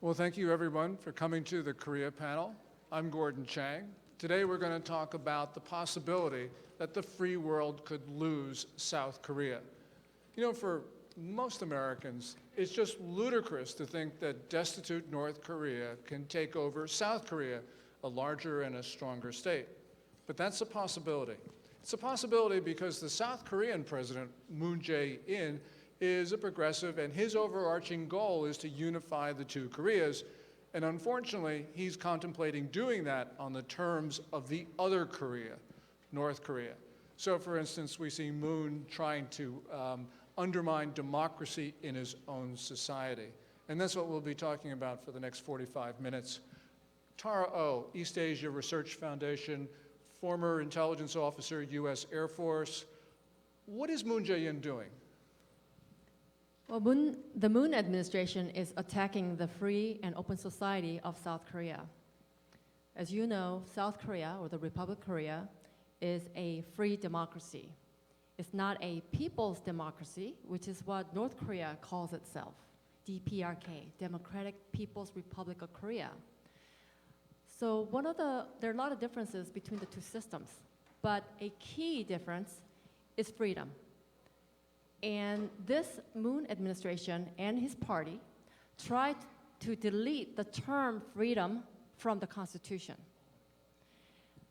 Well, thank you everyone for coming to the Korea panel. I'm Gordon Chang. Today we're going to talk about the possibility that the free world could lose South Korea. You know, for most Americans, it's just ludicrous to think that destitute North Korea can take over South Korea, a larger and a stronger state. But that's a possibility. It's a possibility because the South Korean president, Moon Jae-in, is a progressive, and his overarching goal is to unify the two Koreas. And unfortunately, he's contemplating doing that on the terms of the other Korea, North Korea. So for instance, we see Moon trying to undermine democracy in his own society. And that's what we'll be talking about for the next 45 minutes. Tara Oh, East Asia Research Foundation, former intelligence officer, US Air Force. What is Moon Jae-in doing? Well, the Moon administration is attacking the free and open society of South Korea. As you know, South Korea, or the Republic of Korea, is a free democracy. It's not a people's democracy, which is what North Korea calls itself, DPRK, Democratic People's Republic of Korea. So there are a lot of differences between the two systems, but a key difference is freedom. And this Moon administration and his party tried to delete the term freedom from the Constitution.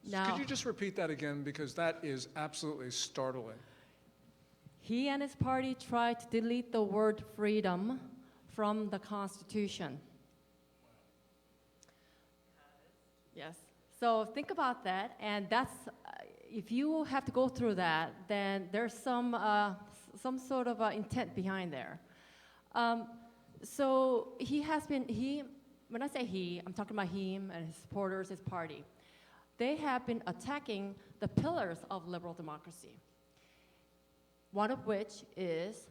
Now, could you just repeat that again, because that is absolutely startling. He and his party tried to delete the word freedom from the Constitution. Yes. So think about that, and that's if you have to go through that, then there's some sort of intent behind there. So when I say he, I'm talking about him and his supporters, his party. They have been attacking the pillars of liberal democracy, one of which is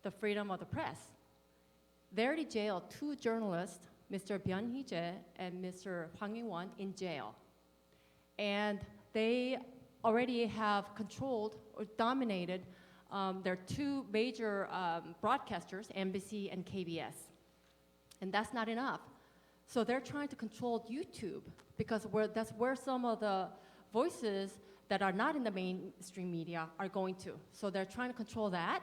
the freedom of the press. They already jailed two journalists, Mr. Byun Hee-jae and Mr. Hwang In-won, in jail. And they already have controlled or dominated their two major broadcasters, NBC and KBS. And that's not enough. So they're trying to control YouTube because that's where some of the voices that are not in the mainstream media are going to. So they're trying to control that.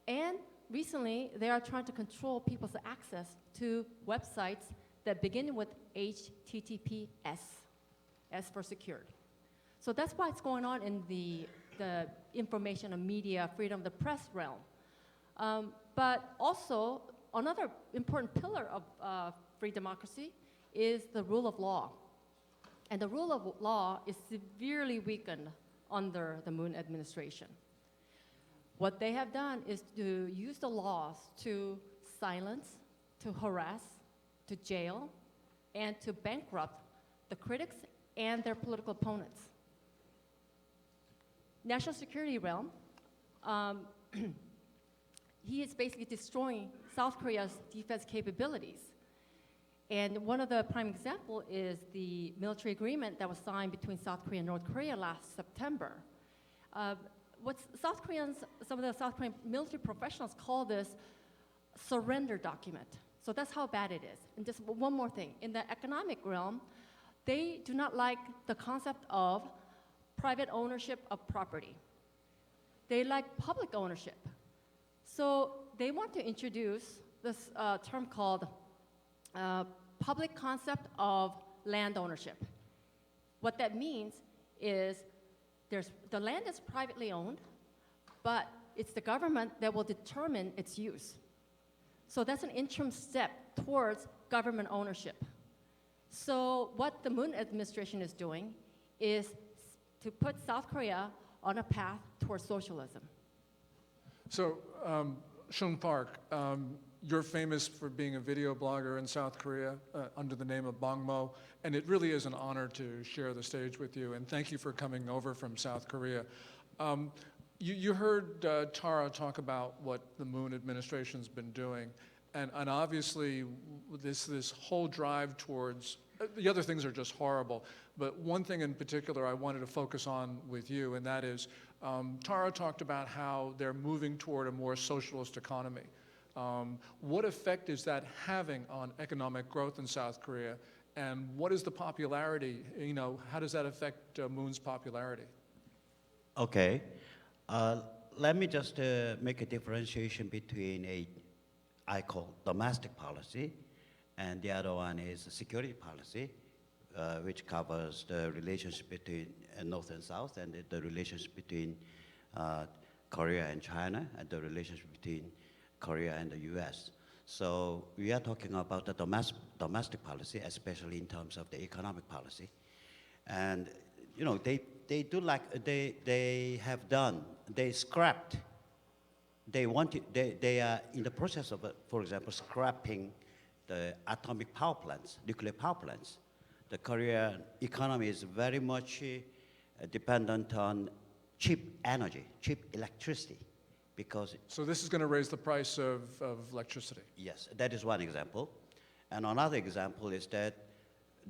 And recently, they are trying to control people's access to websites that begin with HTTPS, S for secured. So that's why it's going on in the information and media freedom of the press realm. But also, another important pillar of free democracy is the rule of law. And the rule of law is severely weakened under the Moon administration. What they have done is to use the laws to silence, to harass, to jail, and to bankrupt the critics and their political opponents. National security realm, he is basically destroying South Korea's defense capabilities. And one of the prime example is the military agreement that was signed between South Korea and North Korea last September. Some of the South Korean military professionals call this surrender document. So that's how bad it is. And just one more thing, in the economic realm, they do not like the concept of private ownership of property. They like public ownership. So they want to introduce this term called public concept of land ownership. What that means is the land is privately owned, but it's the government that will determine its use. So that's an interim step towards government ownership. So what the Moon administration is doing is to put South Korea on a path towards socialism. So, Seung Park, you're famous for being a video blogger in South Korea under the name of Bangmo, and it really is an honor to share the stage with you, and thank you for coming over from South Korea. You heard Tara talk about what the Moon administration's been doing, and obviously this whole drive towards, the other things are just horrible, but one thing in particular I wanted to focus on with you, and that is Tara talked about how they're moving toward a more socialist economy. What effect is that having on economic growth in South Korea? And what is the popularity? How does that affect Moon's popularity? Okay. Let me just make a differentiation between I call domestic policy, and the other one is security policy, which covers the relationship between North and South, and the relationship between Korea and China, and the relationship between Korea and the US. So we are talking about the domestic policy, especially in terms of the economic policy. And they scrapped. They are in the process of, for example, scrapping the atomic power plants, nuclear power plants. The Korean economy is very much dependent on cheap energy, cheap electricity, because... So this is going to raise the price of electricity? Yes, that is one example. And another example is that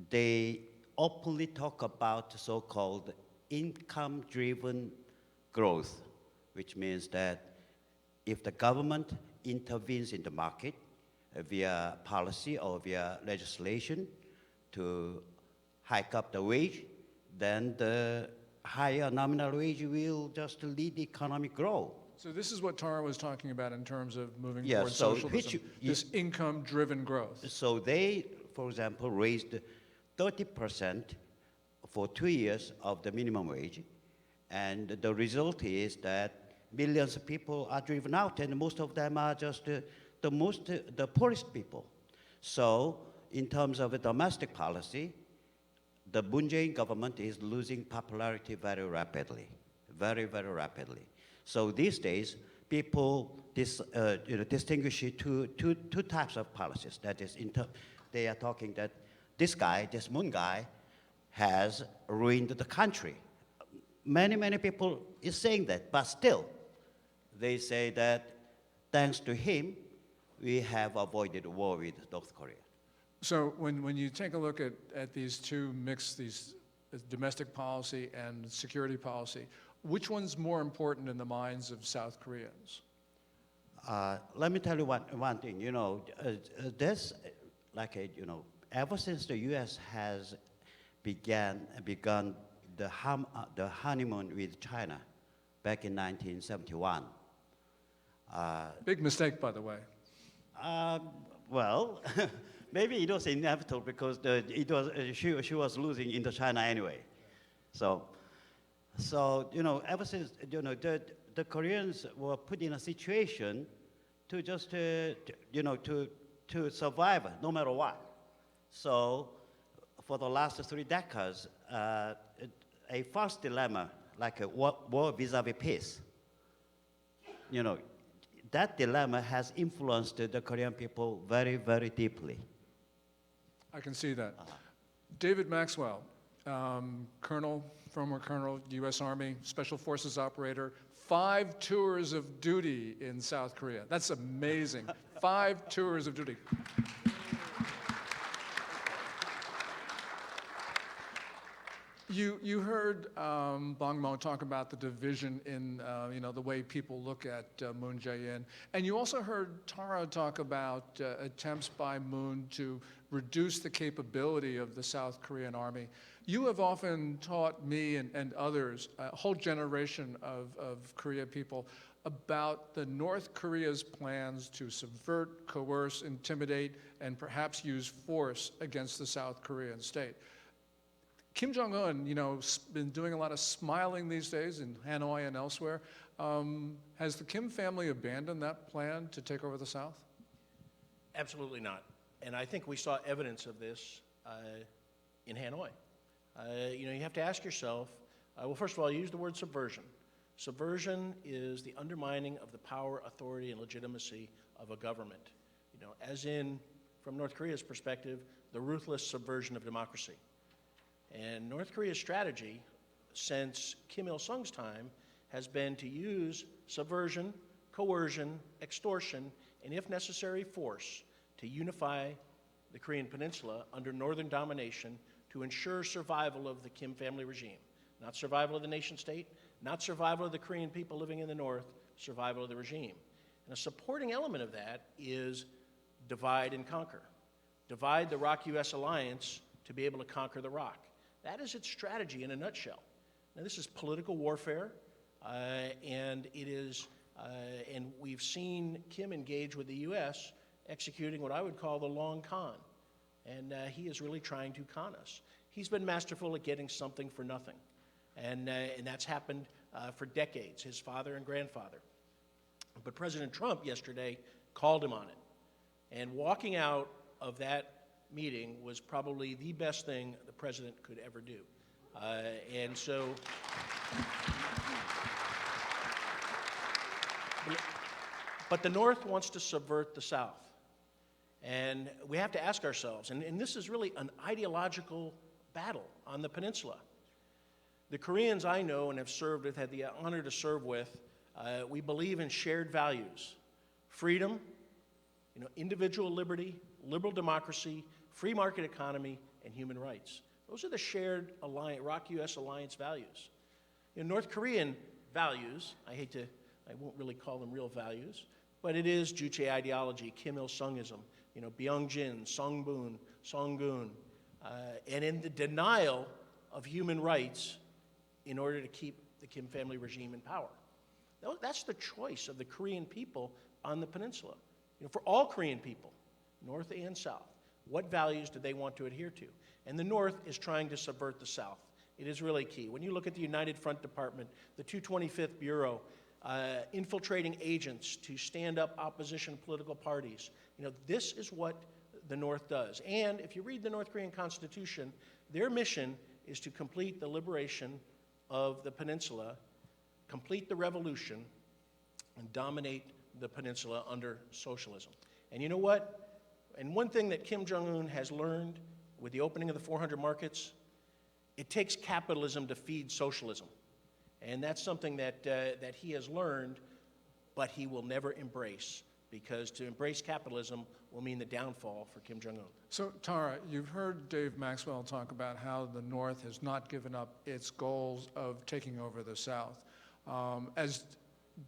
they openly talk about so-called income-driven growth, which means that if the government intervenes in the market via policy or via legislation to hike up the wage, then the higher nominal wage will just lead the economic growth. So this is what Tara was talking about in terms of moving Yeah, towards so socialism, this income-driven growth. So they, for example, raised 30% for 2 years of the minimum wage, and the result is that millions of people are driven out, and most of them are just the poorest people. So in terms of a domestic policy, the Moon Jae-in government is losing popularity very rapidly, very, very rapidly. So these days, people distinguish two types of policies. That is, they are talking that this Moon guy, has ruined the country. Many, many people is saying that, but still, they say that thanks to him, we have avoided war with North Korea. So when you take a look at these two mixed, these domestic policy and security policy, which one's more important in the minds of South Koreans? Let me tell you one thing. There's ever since the U.S. has begun the honeymoon with China back in 1971. Big mistake, by the way. Well, maybe it was inevitable because she was losing into China anyway. So ever since the Koreans were put in a situation to just to survive no matter what. So for the last 3 decades, a false dilemma like a war vis-a-vis peace. That dilemma has influenced the Korean people very, very deeply. I can see that. David Maxwell, former Colonel, U.S. Army, Special Forces operator, 5 tours of duty in South Korea. That's amazing. 5 tours of duty. You heard Bong Mo talk about the division in the way people look at Moon Jae-in, and you also heard Tara talk about attempts by Moon to reduce the capability of the South Korean army. You have often taught me and others, a whole generation of Korea people, about the North Korea's plans to subvert, coerce, intimidate, and perhaps use force against the South Korean state. Kim Jong-Un, been doing a lot of smiling these days in Hanoi and elsewhere. Has the Kim family abandoned that plan to take over the South? Absolutely not. And I think we saw evidence of this in Hanoi. You have to ask yourself, well, first of all, you use the word subversion. Subversion is the undermining of the power, authority, and legitimacy of a government. As in, from North Korea's perspective, the ruthless subversion of democracy. And North Korea's strategy since Kim Il-sung's time has been to use subversion, coercion, extortion, and if necessary, force to unify the Korean peninsula under northern domination to ensure survival of the Kim family regime. Not survival of the nation state, not survival of the Korean people living in the north, survival of the regime. And a supporting element of that is divide and conquer. Divide the ROC-US alliance to be able to conquer the ROC. That is its strategy in a nutshell. Now, this is political warfare, and we've seen Kim engage with the U.S. executing what I would call the long con, and he is really trying to con us. He's been masterful at getting something for nothing, and that's happened for decades, his father and grandfather. But President Trump yesterday called him on it, and walking out of that meeting was probably the best thing the president could ever do. And so, but the North wants to subvert the South. And we have to ask ourselves, and this is really an ideological battle on the peninsula. The Koreans I know and have served with, had the honor to serve with, we believe in shared values: freedom, individual liberty, liberal democracy, free market economy, and human rights. Those are the shared ROC-US alliance values. North Korean values, I won't really call them real values, but it is Juche ideology, Kim Il-sungism, Byung-jin, Songun, and in the denial of human rights in order to keep the Kim family regime in power. That's the choice of the Korean people on the peninsula. For all Korean people, North and South, what values do they want to adhere to? And the North is trying to subvert the South. It is really key. When you look at the United Front Department, the 225th Bureau, infiltrating agents to stand up opposition political parties, this is what the North does. And if you read the North Korean Constitution, their mission is to complete the liberation of the peninsula, complete the revolution, and dominate the peninsula under socialism. And you know what? And one thing that Kim Jong-Un has learned with the opening of the 400 markets, it takes capitalism to feed socialism. And that's something that he has learned, but he will never embrace, because to embrace capitalism will mean the downfall for Kim Jong-un. So, Tara, you've heard Dave Maxwell talk about how the North has not given up its goals of taking over the South. As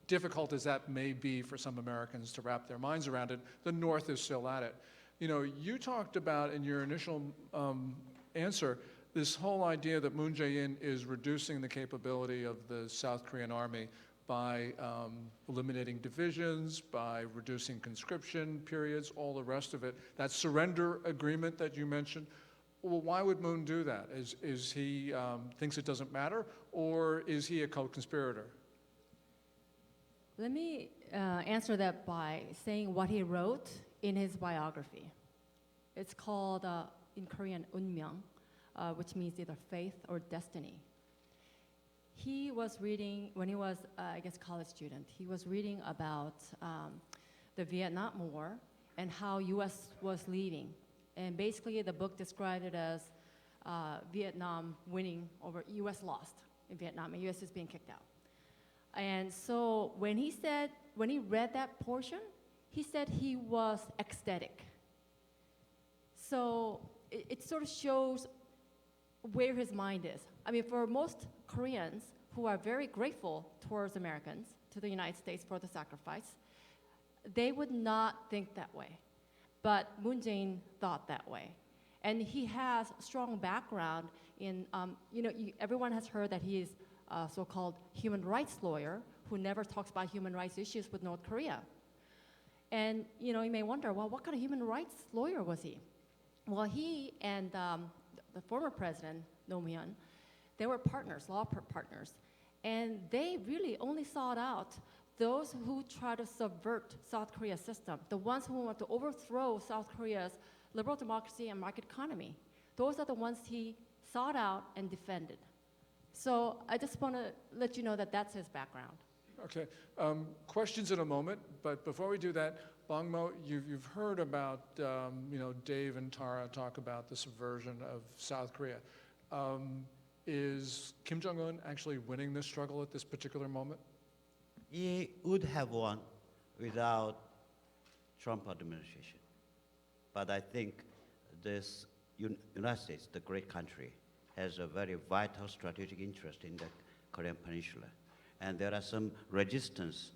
difficult as that may be for some Americans to wrap their minds around it, the North is still at it. You talked about in your initial answer this whole idea that Moon Jae-in is reducing the capability of the South Korean army by eliminating divisions, by reducing conscription periods, all the rest of it. That surrender agreement that you mentioned, well, why would Moon do that? Is he thinks it doesn't matter, or is he a co-conspirator? Let me answer that by saying what he wrote in his biography. It's called, in Korean, 운명, which means either faith or destiny. He was reading, when he was, college student, he was reading about the Vietnam War and how U.S. was leaving. And basically the book described it as Vietnam winning over U.S. lost in Vietnam, and U.S. is being kicked out. And so when he read that portion, he said he was ecstatic. So it sort of shows where his mind is. I mean, for most Koreans who are very grateful towards Americans, to the United States for the sacrifice, they would not think that way. But Moon Jae-in thought that way. And he has a strong background in, everyone has heard that he is a so-called human rights lawyer who never talks about human rights issues with North Korea. And, you may wonder, well, what kind of human rights lawyer was he? Well, he and the former president, Nolan, they were partners, law partners. And they really only sought out those who try to subvert South Korea's system, the ones who want to overthrow South Korea's liberal democracy and market economy. Those are the ones he sought out and defended. So I just want to let you know that that's his background. Okay, questions in a moment, but before we do that, Bong-mo, you've heard about, Dave and Tara talk about the subversion of South Korea. Is Kim Jong-un actually winning this struggle at this particular moment? He would have won without Trump administration. But I think this United States, the great country, has a very vital strategic interest in the Korean Peninsula. And there are some resistance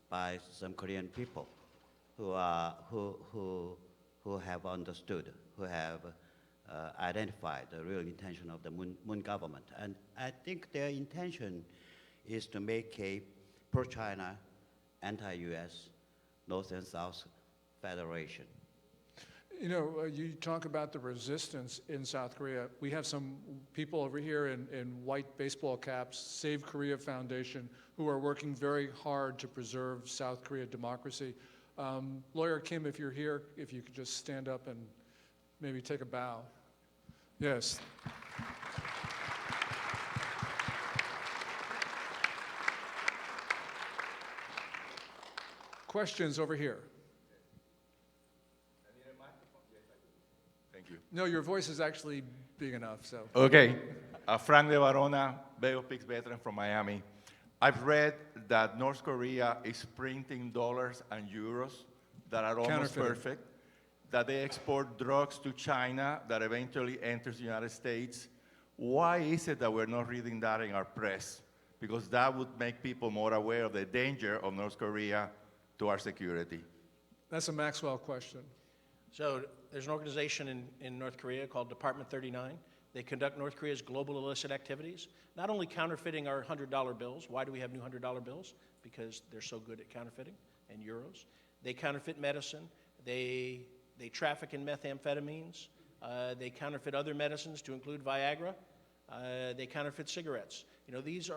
by some Korean people who have understood, who have identified the real intention of the Moon government. And I think their intention is to make a pro-China, anti-US, North and South federation. You know, you talk about the resistance in South Korea. We have some people over here in white baseball caps, Save Korea Foundation, who are working very hard to preserve South Korea democracy. Lawyer Kim, if you're here, if you could just stand up and maybe take a bow. Yes. Questions over here? Thank you. No, your voice is actually big enough, so. Okay. Frank De Barona, Bay of Pigs veteran from Miami. I've read that North Korea is printing dollars and euros that are almost Counterfeiting. perfect, that they export drugs to China that eventually enters the United States. Why is it that we're not reading that in our press? Because that would make people more aware of the danger of North Korea to our security. That's a Maxwell question. So there's an organization in North Korea called Department 39. They conduct North Korea's global illicit activities, not only counterfeiting our $100 bills. Why do we have new $100 bills? Because they're so good at counterfeiting, and euros. They counterfeit medicine. They traffic in methamphetamines. They counterfeit other medicines to include Viagra. They counterfeit cigarettes. You know, these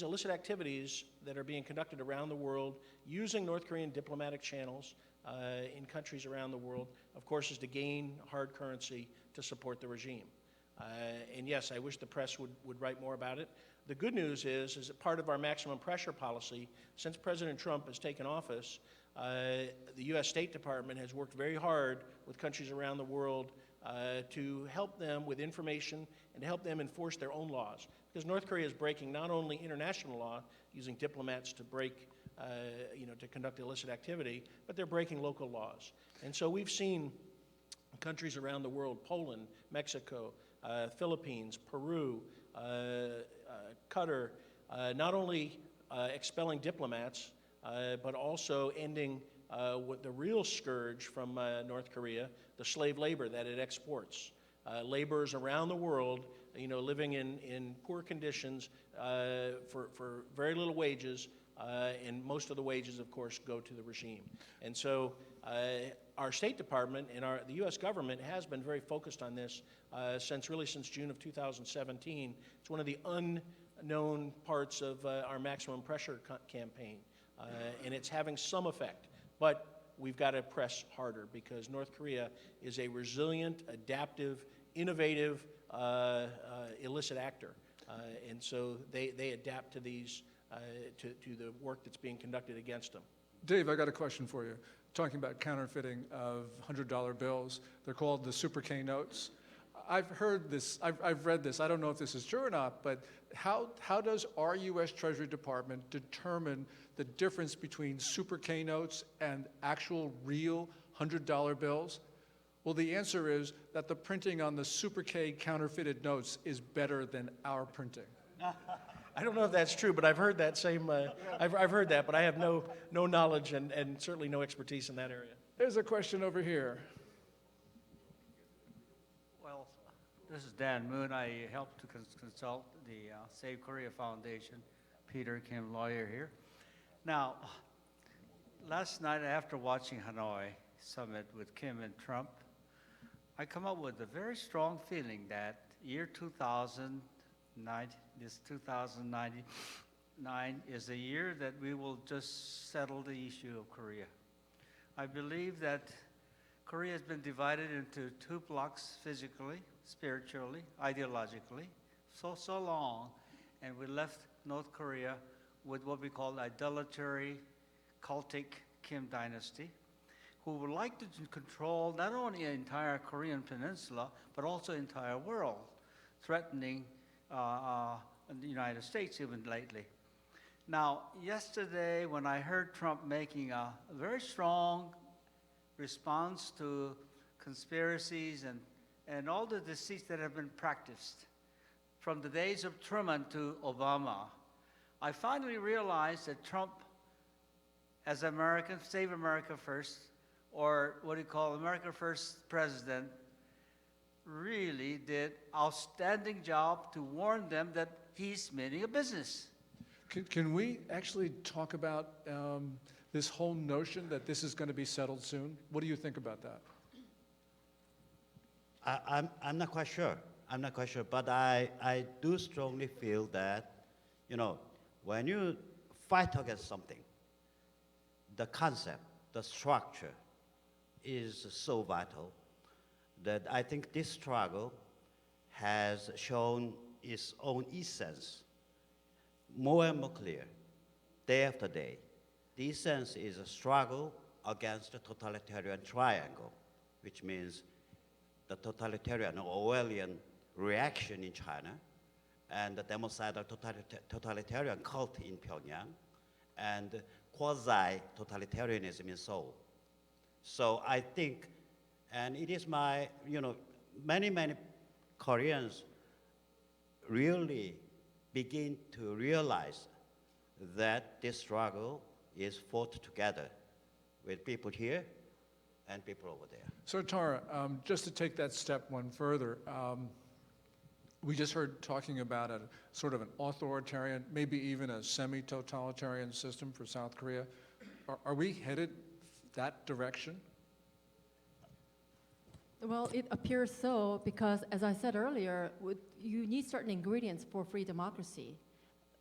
illicit activities that are being conducted around the world using North Korean diplomatic channels in countries around the world, of course, is to gain hard currency to support the regime. And yes, I wish the press would write more about it. The good news is that part of our maximum pressure policy, since President Trump has taken office, the U.S. State Department has worked very hard with countries around the world to help them with information and to help them enforce their own laws. Because North Korea is breaking not only international law, using diplomats to break, to conduct illicit activity, but they're breaking local laws. And so we've seen countries around the world, Poland, Mexico, Philippines, Peru, Qatar, not only expelling diplomats, but also ending the real scourge from North Korea, the slave labor that it exports. Laborers around the world, living in poor conditions for very little wages, and most of the wages, of course, go to the regime. And so our State Department and the U.S. government has been very focused on this since June of 2017. It's one of the unknown parts of our maximum pressure campaign, and it's having some effect. But we've got to press harder because North Korea is a resilient, adaptive, innovative, illicit actor. And so they adapt to these, to the work that's being conducted against them. Dave, I got a question for you. Talking about counterfeiting of $100 bills. They're called the Super K notes. I've heard this, I've read this, I don't know if this is true or not, but how does our U.S. Treasury Department determine the difference between Super K notes and actual real $100 bills? Well, the answer is that the printing on the Super K counterfeited notes is better than our printing. I don't know if that's true, but I've heard that same, I've heard that, but I have no knowledge and certainly no expertise in that area. There's a question over here. Well, this is Dan Moon. I help to consult the Save Korea Foundation. Peter Kim, lawyer here. Now, last night after watching Hanoi summit with Kim and Trump, I come up with a very strong feeling that year 2099 is a year that we will just settle the issue of Korea. I believe that Korea has been divided into two blocks physically, spiritually, ideologically, so long, and we left North Korea with what we call idolatry, cultic Kim dynasty, who would like to control not only the entire Korean peninsula, but also the entire world, threatening the United States even lately. Now, yesterday when I heard Trump making a very strong response to conspiracies and all the deceits that have been practiced from the days of Truman to Obama, I finally realized that Trump as American, Save America First, or what do you call America First president, really did outstanding job to warn them that he's meaning a business. Can we actually talk about this whole notion that this is going to be settled soon? What do you think about that? I'm not quite sure. I'm not quite sure, but I do strongly feel that, you know, when you fight against something, the concept, the structure is so vital that I think this struggle has shown its own essence more and more clear, day after day. The essence is a struggle against the totalitarian triangle, which means the totalitarian or Orwellian reaction in China, and the democidal totalitarian cult in Pyongyang, and quasi-totalitarianism in Seoul. So I think, and it is my, you know, many Koreans really begin to realize that this struggle is fought together with people here and people over there. So Tara, just to take that step one further, we just heard talking about a sort of an authoritarian, maybe even a semi-totalitarian system for South Korea. Are we headed that direction? Well, it appears so because, as I said earlier, you need certain ingredients for free democracy,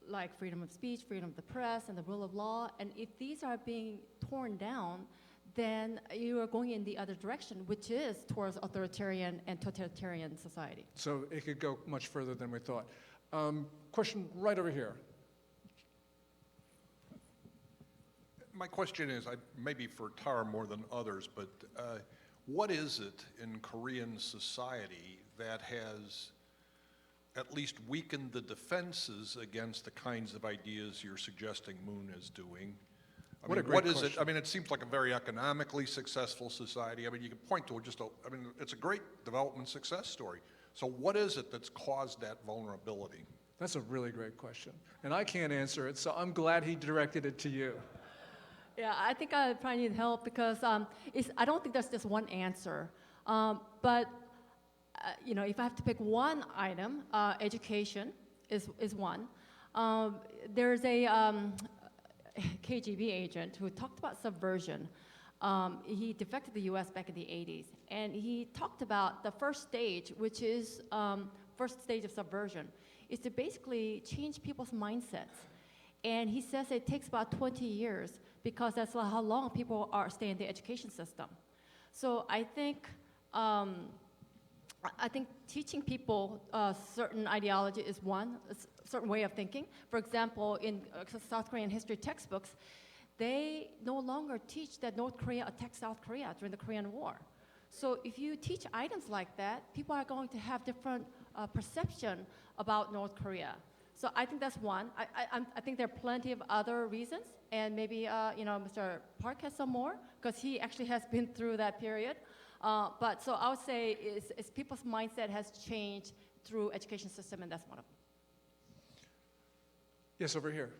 like freedom of speech, freedom of the press, and the rule of law. And if these are being torn down, then you are going in the other direction, which is towards authoritarian and totalitarian society. So it could go much further than we thought. Question right over here. My question is, maybe for Tara more than others, but what is it in Korean society that has at least weakened the defenses against the kinds of ideas you're suggesting Moon is doing? What a great what is question. it? I mean, it seems like a very economically successful society. I mean, you can point to just I mean, it's a great development success story. So what is it that's caused that vulnerability? That's a really great question. And I can't answer it, so I'm glad he directed it to you. Yeah, I think I probably need help because I don't think there's just one answer. But you know, if I have to pick one item, education is one. There's a KGB agent who talked about subversion. He defected to the US back in the 80s, and he talked about the first stage, which is first stage of subversion, is to basically change people's mindsets. And he says it takes about 20 years because that's how long people stay in the education system. So I think teaching people a certain ideology is one, a certain way of thinking. For example, in South Korean history textbooks, they no longer teach that North Korea attacked South Korea during the Korean War. So if you teach items like that, people are going to have different perception about North Korea. So I think that's one. I think there are plenty of other reasons, and maybe you know, Mr. Park has some more, because he actually has been through that period. But so I would say is people's mindset has changed through education system, and that's one of them. Yes, over here.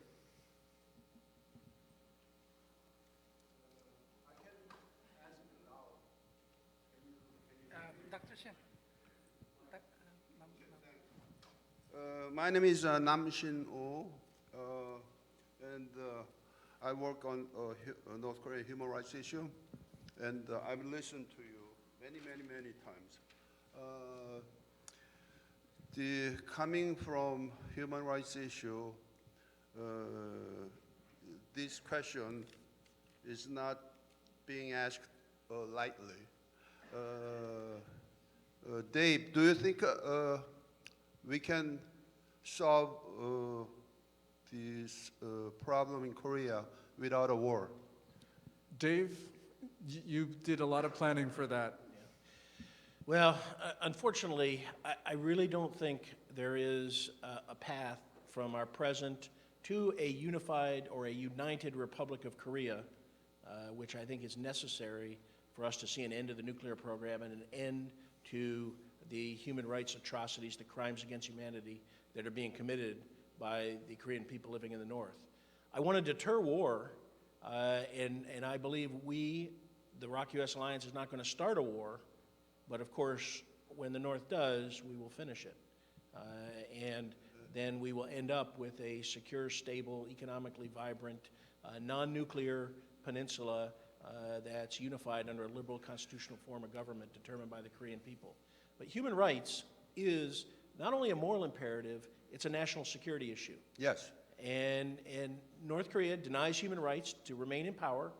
Dr. Shin. My name is Nam Shin Oh, and I work on North Korea human rights issue, and I've listened to you many times. The coming from human rights issue, this question is not being asked lightly. Dave, do you think we can solve this problem in Korea without a war? Dave, you did a lot of planning for that. Well, unfortunately, I really don't think there is a path from our present to a unified or a united Republic of Korea, which I think is necessary for us to see an end to the nuclear program and an end to the human rights atrocities, the crimes against humanity that are being committed by the Korean people living in the North. I want to deter war. And I believe the ROC-US alliance, is not going to start a war, but of course, when the North does, we will finish it. And then we will end up with a secure, stable, economically vibrant, non-nuclear peninsula that's unified under a liberal constitutional form of government determined by the Korean people. But human rights is not only a moral imperative, it's a national security issue. Yes. And North Korea denies human rights to remain in power,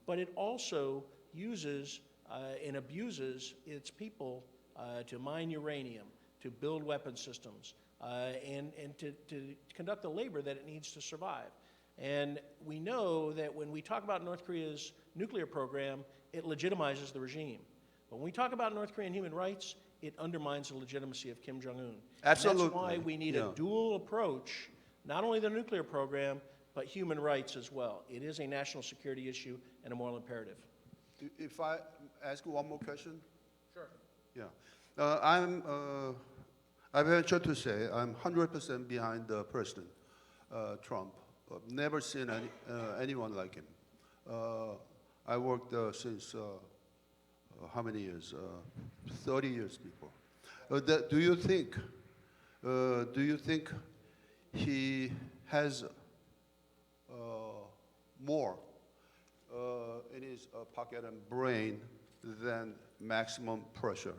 but it also uses and abuses its people to mine uranium, to build weapon systems, and to conduct the labor that it needs to survive. And we know that when we talk about North Korea's nuclear program, it legitimizes the regime. But when we talk about North Korean human rights, it undermines the legitimacy of Kim Jong-un. Absolutely. That's why we need a dual approach, not only the nuclear program, but human rights as well. It is a national security issue and a moral imperative. If I ask one more question? Sure. Yeah. I venture to say I'm 100% behind President Trump. I've never seen anyone like him. I worked since how many years? 30 years before. Do you think he has more in his pocket and brain than maximum pressure?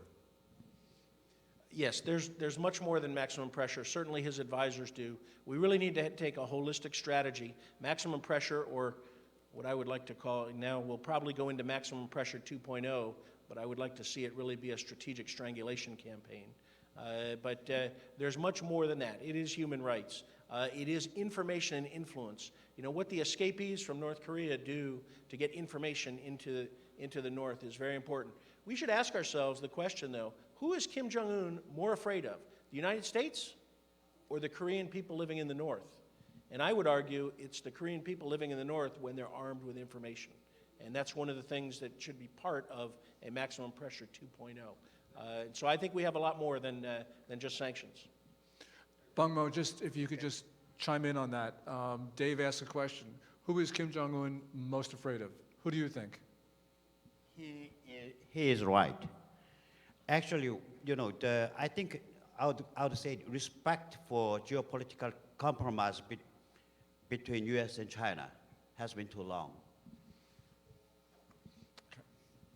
Yes, there's much more than maximum pressure. Certainly his advisors do. We really need to take a holistic strategy. Maximum pressure, or what I would like to call, now we'll probably go into maximum pressure 2.0, but I would like to see it really be a strategic strangulation campaign. But there's much more than that. It is human rights. It is information and influence. You know, what the escapees from North Korea do to get information into the North is very important. We should ask ourselves the question, though, who is Kim Jong-un more afraid of, the United States or the Korean people living in the North? And I would argue it's the Korean people living in the North when they're armed with information. And that's one of the things that should be part of a maximum pressure 2.0. So I think we have a lot more than just sanctions. Bungmo, just if you could just chime in on that. Dave asked a question. Who is Kim Jong-un most afraid of? Who do you think? He is right. Actually, you know, I think I would say respect for geopolitical compromise between U.S. and China has been too long.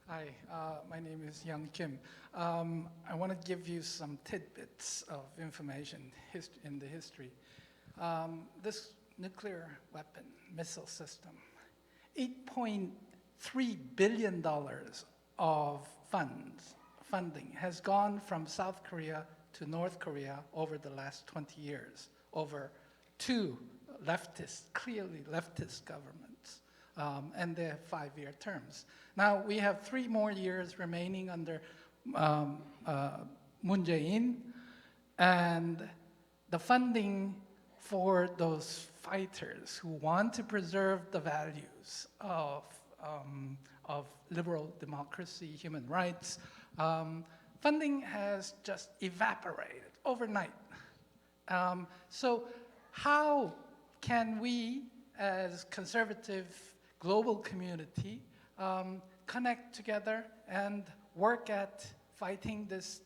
Hi, my name is Young Kim. I want to give you some tidbits of information in the history. This nuclear weapon missile system, $8.3 billion of funding has gone from South Korea to North Korea over the last 20 years, over two clearly leftist governments, and their 5-year terms. Now, we have 3 more years remaining under Moon Jae-in, and the funding for those fighters who want to preserve the values of liberal democracy, human rights, funding has just evaporated overnight. So how can we, as conservative global community, connect together and work at fighting this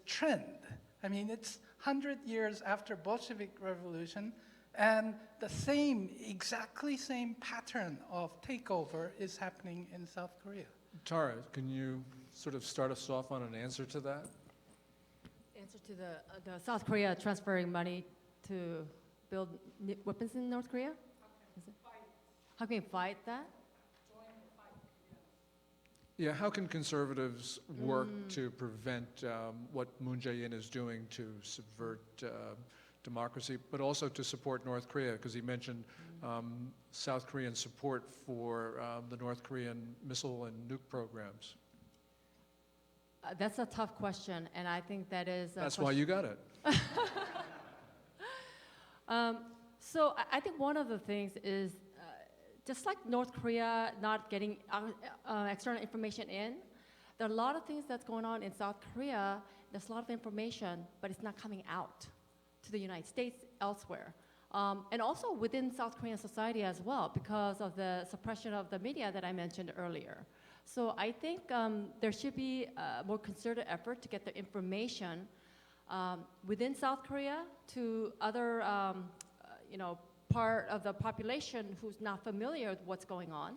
trend? I mean, it's 100 years after Bolshevik Revolution, and the exactly same pattern of takeover is happening in South Korea. Tara, can you sort of start us off on an answer to that? Answer to the South Korea transferring money to build weapons in North Korea? How can we fight that? Yeah, how can conservatives work to prevent what Moon Jae-in is doing to subvert democracy, but also to support North Korea? Because he mentioned South Korean support for the North Korean missile and nuke programs. That's a tough question, and I think that is That's why you got it. So I think one of the things is, just like North Korea not getting external information in, there are a lot of things that's going on in South Korea. There's a lot of information, but it's not coming out to the United States, elsewhere. And also within South Korean society as well, because of the suppression of the media that I mentioned earlier. So I think there should be a more concerted effort to get the information within South Korea to other, part of the population who's not familiar with what's going on.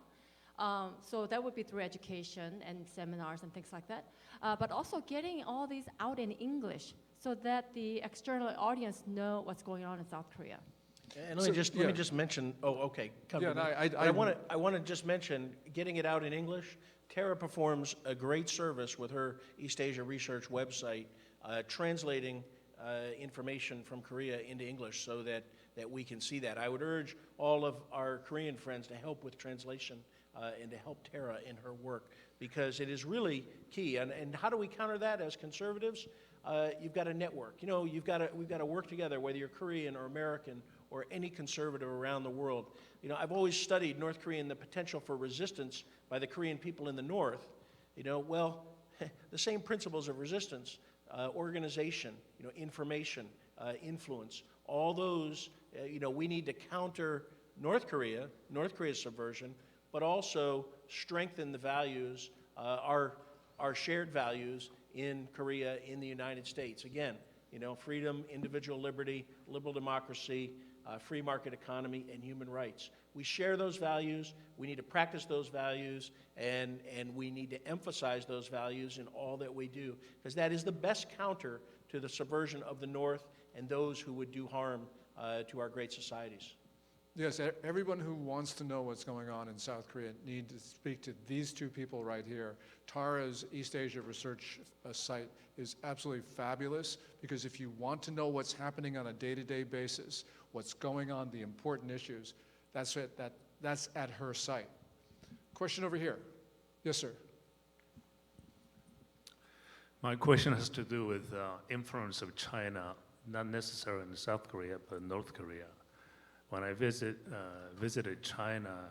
So that would be through education and seminars and things like that. But also getting all these out in English so that the external audience know what's going on in South Korea. And let me just mention, okay, come to me. I want to just mention, getting it out in English, Tara performs a great service with her East Asia Research website, translating information from Korea into English so that we can see that. I would urge all of our Korean friends to help with translation and to help Tara in her work, because it is really key. And how do we counter that as conservatives? You've got to network. We've got to work together, whether you're Korean or American or any conservative around the world. I've always studied North Korea and the potential for resistance by the Korean people in the North. Well, the same principles of resistance, organization, information, influence, all those, we need to counter North Korea's subversion, but also strengthen the values, our shared values in Korea, in the United States. Again, freedom, individual liberty, liberal democracy, free market economy, and human rights. We share those values. We need to practice those values, and we need to emphasize those values in all that we do, because that is the best counter to the subversion of the North and those who would do harm to our great societies. Yes, everyone who wants to know what's going on in South Korea need to speak to these two people right here. Tara's East Asia Research site is absolutely fabulous, because if you want to know what's happening on a day-to-day basis, what's going on, the important issues, that's at her site. Question over here. Yes, sir. My question has to do with influence of China, not necessarily in South Korea, but North Korea. When I visited China,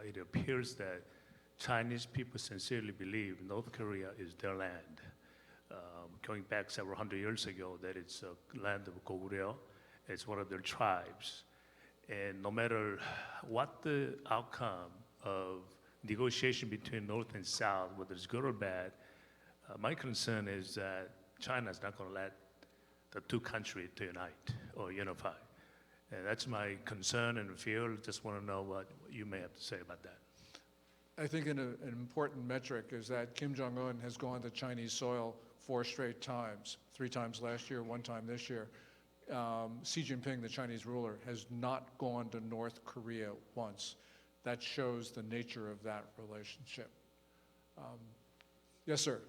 it appears that Chinese people sincerely believe North Korea is their land. Going back several hundred years ago, that it's a land of Goguryeo, it's one of their tribes. And no matter what the outcome of negotiation between North and South, whether it's good or bad, my concern is that China is not going to let the two countries to unite or unify. And that's my concern and fear. Just want to know what you may have to say about that. I think an important metric is that Kim Jong-Un has gone to Chinese soil 4 straight times, 3 times last year, 1 time this year. Xi Jinping, the Chinese ruler, has not gone to North Korea once. That shows the nature of that relationship. Yes, sir.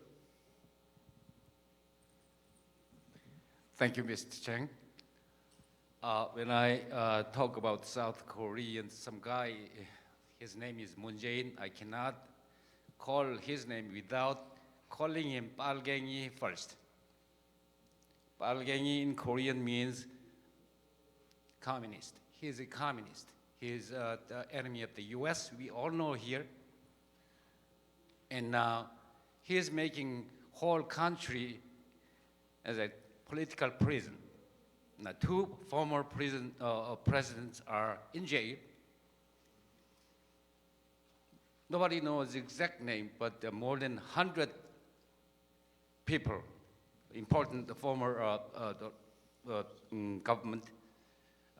Thank you, Mr. Chang. When I talk about South Korean, some guy, his name is Moon Jae-in, I cannot call his name without calling him Balgengi first. Balgengi in Korean means communist. He is a communist. He is the enemy of the US, we all know here. And now he is making whole country as a political prison. Now, 2 former presidents are in jail. Nobody knows the exact name, but more than 100 people, important former government,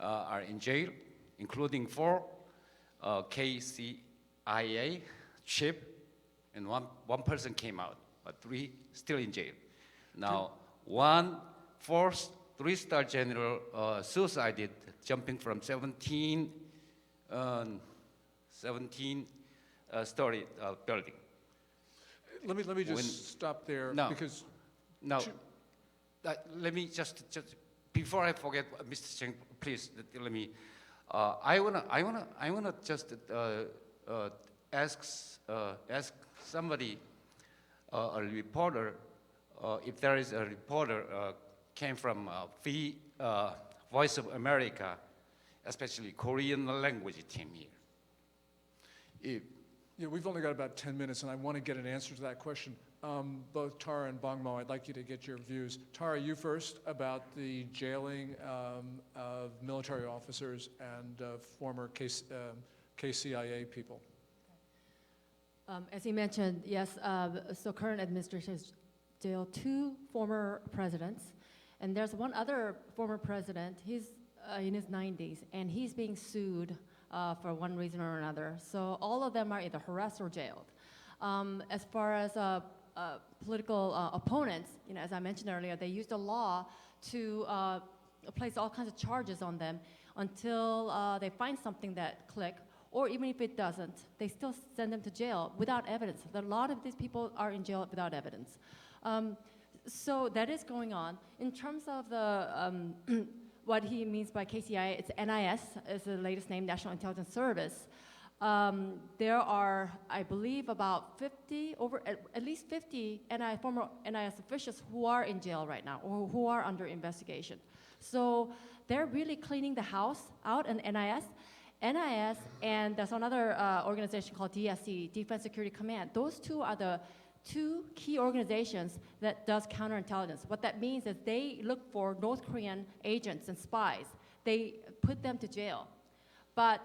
are in jail, including 4 KCIA chief, and one person came out, but 3 still in jail. Now, 1 4th 3-star general suicided, jumping from 17 story building. Let me just stop there, because let me just before I forget, Mr. Cheng, please let me. I wanna just ask somebody, a reporter, if there is a reporter came from Voice of America, especially Korean language team here. Yeah, we've only got about 10 minutes, and I want to get an answer to that question. Both Tara and Bongmo, I'd like you to get your views. Tara, you first about the jailing of military officers and former KCIA people. As you mentioned, yes, so current administration has jailed 2 former presidents, and there's one other former president. He's in his 90s, and he's being sued for one reason or another. So all of them are either harassed or jailed. As far as political opponents, as I mentioned earlier, they used a law to place all kinds of charges on them until they find something that clicks, or even if it doesn't, they still send them to jail without evidence. A lot of these people are in jail without evidence. So that is going on. In terms of the what he means by KCIA, it's NIS, is the latest name, National Intelligence Service. There are, I believe, about 50, at least 50 former NIS officials who are in jail right now, or who are under investigation. So they're really cleaning the house out in NIS. NIS, and there's another organization called DSC, Defense Security Command. Those 2 are the 2 key organizations that does counterintelligence. What that means is they look for North Korean agents and spies. They put them to jail. But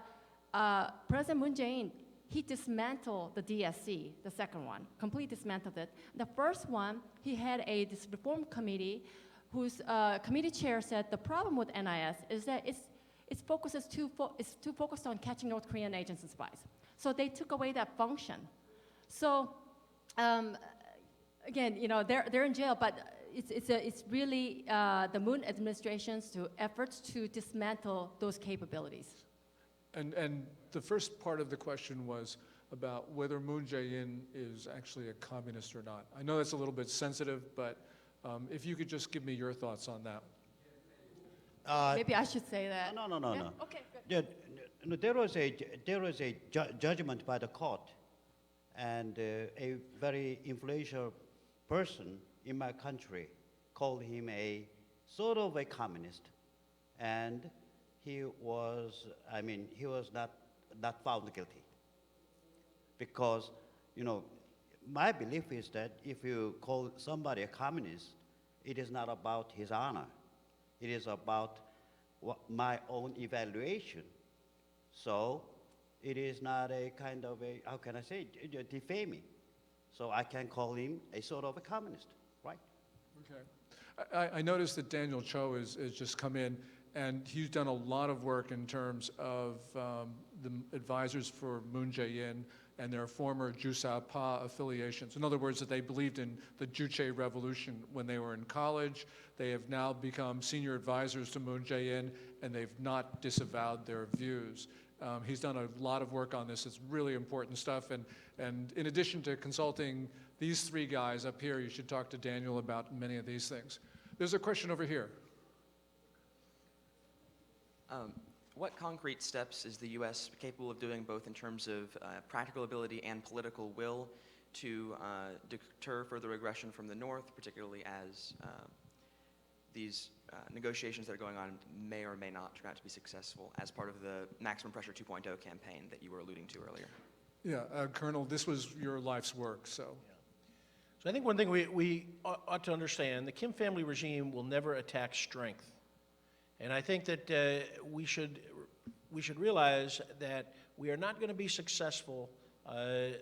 President Moon Jae-in, he dismantled the DSC, the second one, completely dismantled it. The first one, he had this reform committee whose committee chair said the problem with NIS is that it's too focused on catching North Korean agents and spies. So they took away that function. So again, they're in jail, but it's really the Moon administration's efforts to dismantle those capabilities. And the first part of the question was about whether Moon Jae-in is actually a communist or not. I know that's a little bit sensitive, but if you could just give me your thoughts on that. Maybe I should say that. No. Yeah? Okay, good. There was a judgment by the court, and a very influential person in my country called him a sort of a communist, and he was not found guilty. Because, my belief is that if you call somebody a communist, it is not about his honor. It is about my own evaluation. So it is not a kind of a, how can I say, defaming. So I can call him a sort of a communist, right? Okay. I noticed that Daniel Cho has just come in, and he's done a lot of work in terms of the advisors for Moon Jae-in and their former Jusao-pa affiliations. In other words, that they believed in the Juche Revolution when they were in college. They have now become senior advisors to Moon Jae-in, and they've not disavowed their views. He's done a lot of work on this. It's really important stuff. And in addition to consulting these 3 guys up here, you should talk to Daniel about many of these things. There's a question over here. What concrete steps is the U.S. capable of doing, both in terms of practical ability and political will, to deter further aggression from the North, particularly as these negotiations that are going on may or may not turn out to be successful as part of the Maximum Pressure 2.0 campaign that you were alluding to earlier? Yeah, Colonel, this was your life's work, so. So I think one thing we ought to understand, the Kim family regime will never attack strength. And I think that we should realize that we are not going to be successful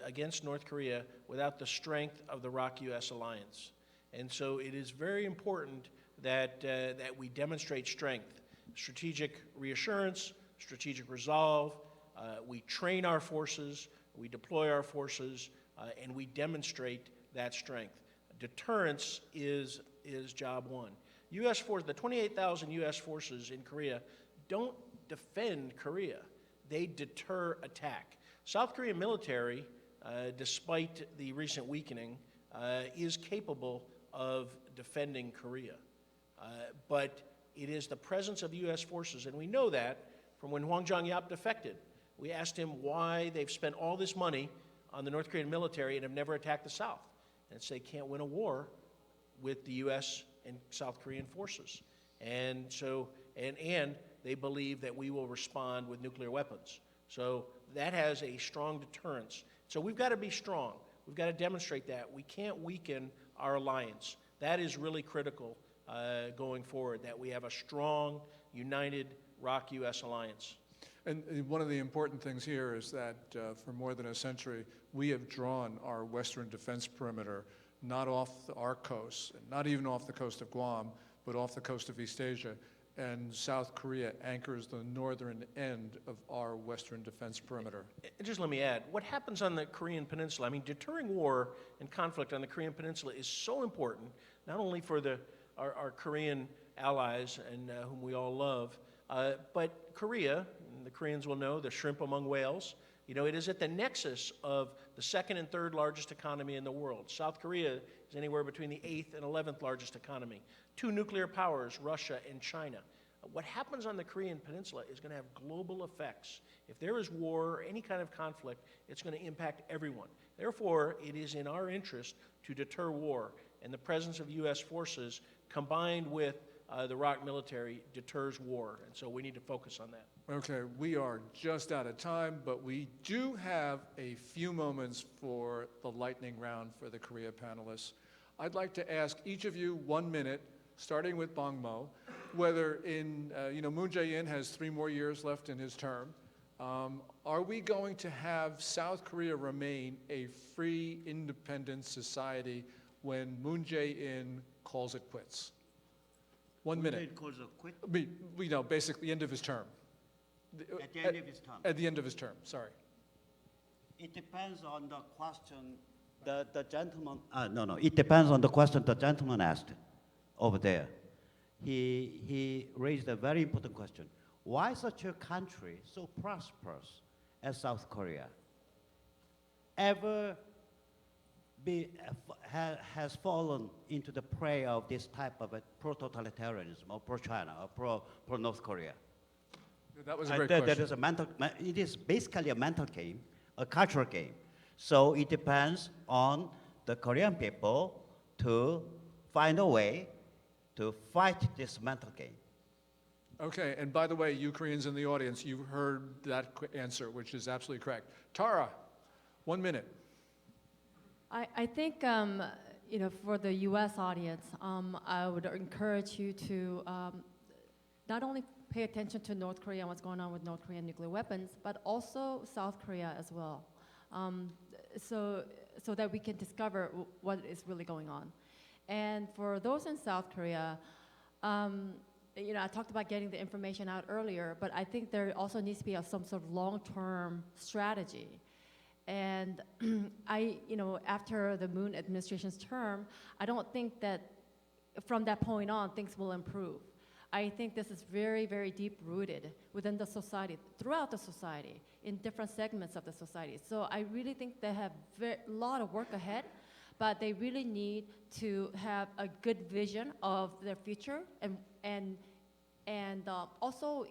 against North Korea without the strength of the ROK-US alliance. And so it is very important that we demonstrate strength, strategic reassurance, strategic resolve. We train our forces, we deploy our forces, and we demonstrate that strength. Deterrence is job one. U.S. forces, the 28,000 U.S. forces in Korea don't defend Korea. They deter attack. South Korean military, despite the recent weakening, is capable of defending Korea. But it is the presence of U.S. forces, and we know that from when Hwang Jong-yap defected. We asked him why they've spent all this money on the North Korean military and have never attacked the South. And it's they can't win a war with the U.S. and South Korean forces. And so, and they believe that we will respond with nuclear weapons. So that has a strong deterrence. So we've got to be strong. We've got to demonstrate that. We can't weaken our alliance. That is really critical going forward, that we have a strong, united ROC-U.S. alliance. And one of the important things here is that for more than a century, we have drawn our western defense perimeter not off our coast, not even off the coast of Guam, but off the coast of East Asia. And South Korea anchors the northern end of our western defense perimeter. And just let me add, what happens on the Korean Peninsula, I mean, deterring war and conflict on the Korean Peninsula is so important, not only for our Korean allies and whom we all love, but Korea, and the Koreans will know, the shrimp among whales, you know, it is at the nexus of the second and third largest economy in the world. South Korea is anywhere between the 8th and 11th largest economy. 2 nuclear powers, Russia and China. What happens on the Korean Peninsula is going to have global effects. If there is war or any kind of conflict, it's going to impact everyone. Therefore, it is in our interest to deter war, and the presence of U.S. forces combined with the ROC military deters war, and so we need to focus on that. Okay, we are just out of time, but we do have a few moments for the lightning round for the Korea panelists. I'd like to ask each of you 1 minute, starting with Bong Mo, whether Moon Jae-in has 3 more years left in his term. Are we going to have South Korea remain a free, independent society when Moon Jae-in calls it quits? 1 minute. Calls it quit We know, basically, end of his term. at the end of his term. At the end of his term, sorry. It depends on the question the gentleman. It depends on the question the gentleman asked over there. He raised a very important question. Why such a country so prosperous as South Korea ever has fallen into the prey of this type of a pro-totalitarianism or pro-China or pro-North Korea? That was a great question. It is basically a mental game, a cultural game. So it depends on the Korean people to find a way to fight this mental game. Okay, and by the way, you Koreans in the audience, you heard that answer, which is absolutely correct. Tara, 1 minute. I think, for the U.S. audience, I would encourage you to not only pay attention to North Korea and what's going on with North Korean nuclear weapons, but also South Korea as well, so that we can discover what is really going on. And for those in South Korea, I talked about getting the information out earlier, but I think there also needs to be some sort of long-term strategy. And after the Moon administration's term, I don't think that from that point on, things will improve. I think this is very, very deep-rooted within the society, throughout the society, in different segments of the society. So I really think they have a lot of work ahead, but they really need to have a good vision of their future and also,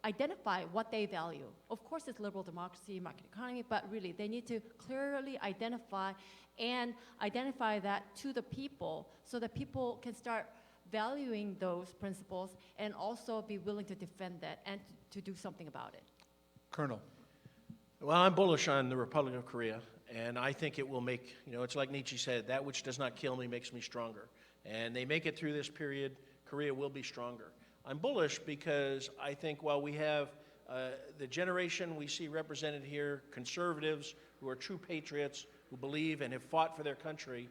identify what they value. Of course, it's liberal democracy, market economy, but really, they need to clearly identify that to the people so that people can start valuing those principles and also be willing to defend that and to do something about it. Colonel. Well, I'm bullish on the Republic of Korea, and I think it will make, it's like Nietzsche said, that which does not kill me makes me stronger. And they make it through this period, Korea will be stronger. I'm bullish because I think while we have the generation we see represented here, conservatives who are true patriots, who believe and have fought for their country,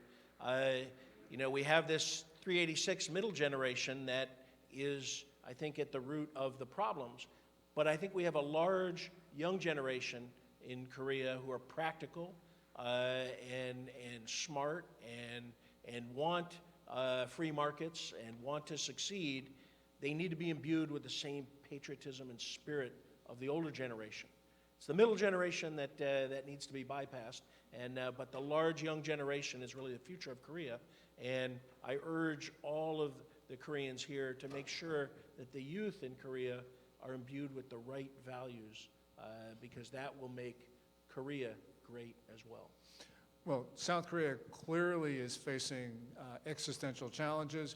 we have this 386 middle generation that is, I think, at the root of the problems. But I think we have a large young generation in Korea who are practical and smart and want free markets and want to succeed. They need to be imbued with the same patriotism and spirit of the older generation. It's the middle generation that needs to be bypassed, but the large young generation is really the future of Korea. And I urge all of the Koreans here to make sure that the youth in Korea are imbued with the right values, because that will make Korea great as well. Well, South Korea clearly is facing existential challenges,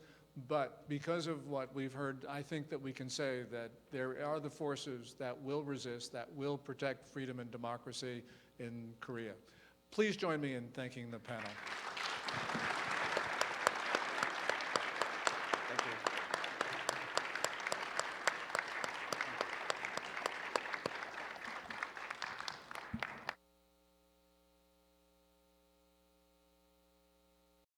but because of what we've heard, I think that we can say that there are the forces that will resist, that will protect freedom and democracy in Korea. Please join me in thanking the panel.